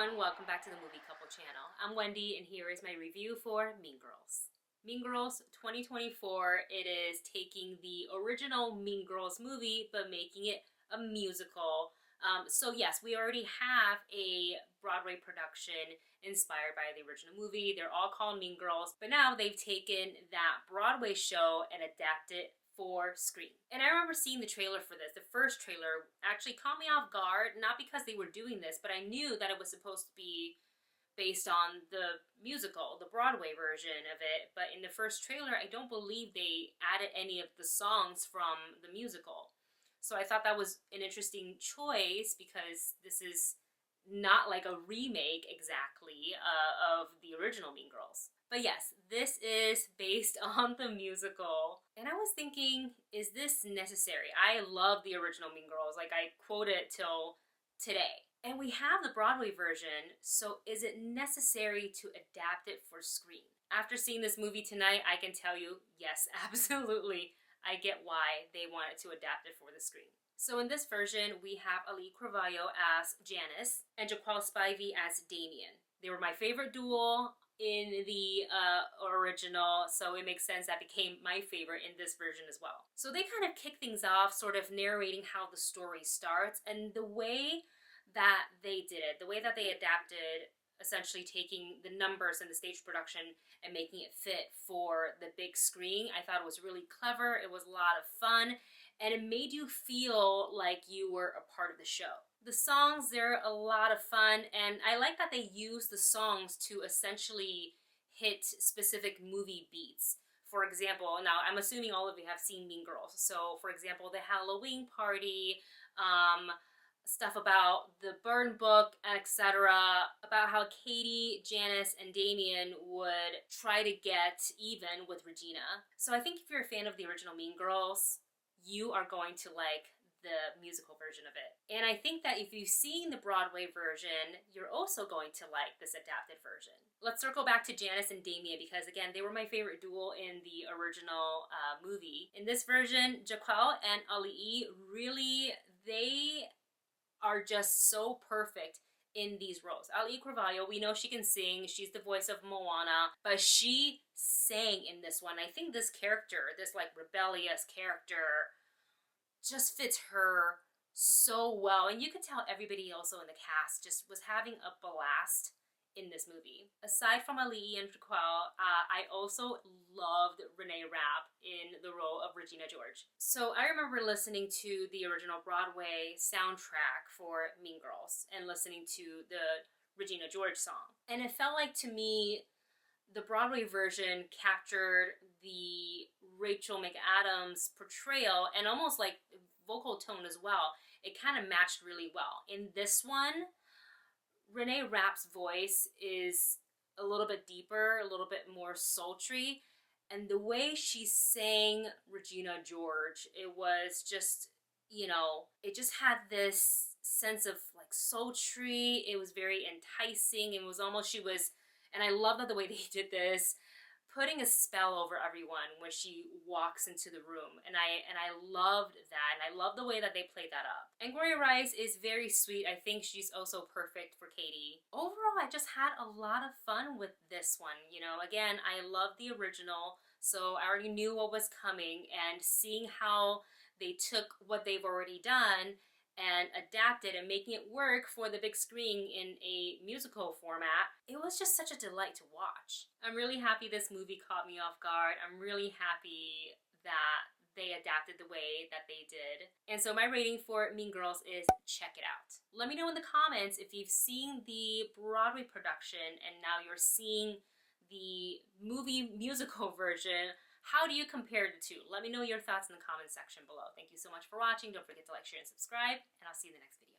everyone, welcome back to the Movie Couple channel. I'm Wendy and here is my review for Mean Girls. Mean Girls 2024, it is taking the original Mean Girls movie but making it a musical. So yes, we already have a Broadway production inspired by the original movie. They're all called Mean Girls, but now they've taken that Broadway show and adapted it for screen. And I remember seeing the trailer for this. The first trailer actually caught me off guard, not because they were doing this, but I knew that it was supposed to be based on the musical, the Broadway version of it. But in the first trailer, I don't believe they added any of the songs from the musical. So I thought that was an interesting choice because this is not like a remake exactly of the original Mean Girls. But yes, this is based on the musical. And I was thinking, is this necessary? I love the original Mean Girls. Like, I quote it till today. And we have the Broadway version, so is it necessary to adapt it for screen? After seeing this movie tonight, I can tell you, yes, absolutely. I get why they wanted to adapt it for the screen. So in this version, we have Auli'i Cravalho as Janice and Jaquel Spievy as Damien. They were my favorite duo in the original, so it makes sense that became my favorite in this version as well. So they kind of kick things off, sort of narrating how the story starts, and the way that they did it, the way that they adapted, essentially taking the numbers in the stage production and making it fit for the big screen, I thought it was really clever. It was a lot of fun, and it made you feel like you were a part of the show. The songs, they're a lot of fun, and I like that they use the songs to essentially hit specific movie beats. For example, now I'm assuming all of you have seen Mean Girls, so for example, the Halloween party, stuff about the burn book, etc., about how Katie, Janice, and Damien would try to get even with Regina. So I think if you're a fan of the original Mean Girls, you are going to like the musical version of it. And I think that if you've seen the Broadway version, you're also going to like this adapted version. Let's circle back to Janice and Damien because, again, they were my favorite duo in the original movie. In this version, Jaquel and Auli'i, really, they are just so perfect in these roles. Auli'i Cravalho, we know she can sing. She's the voice of Moana, but she sang in this one. I think this character, this like rebellious character, just fits her so well. And you could tell everybody also in the cast just was having a blast in this movie. Aside from Auli'i and Jaquel, I also loved Reneé Rapp in the role of Regina George. So I remember listening to the original Broadway soundtrack for Mean Girls and listening to the Regina George song. And it felt like, to me, the Broadway version captured the Rachel McAdams portrayal and almost like vocal tone as well. It kind of matched really well. In this one, Reneé Rapp's voice is a little bit deeper, a little bit more sultry, and the way she sang Regina George, it was just, you know, it just had this sense of like sultry. It was very enticing. It was almost, she was, and I love that the way they did this, putting a spell over everyone when she walks into the room. And I loved that, and I love the way that they played that up. Angourie Rice is very sweet. I think she's also perfect for Katie. Overall, I just had a lot of fun with this one. You know, again, I love the original, so I already knew what was coming, and seeing how they took what they've already done and adapted and making it work for the big screen in a musical format, it was just such a delight to watch. I'm really happy this movie caught me off guard. I'm really happy that they adapted the way that they did. And so my rating for Mean Girls is check it out. Let me know in the comments if you've seen the Broadway production and now you're seeing the movie musical version. How do you compare the two? Let me know your thoughts in the comments section below. Thank you so much for watching. Don't forget to like, share, and subscribe, and I'll see you in the next video.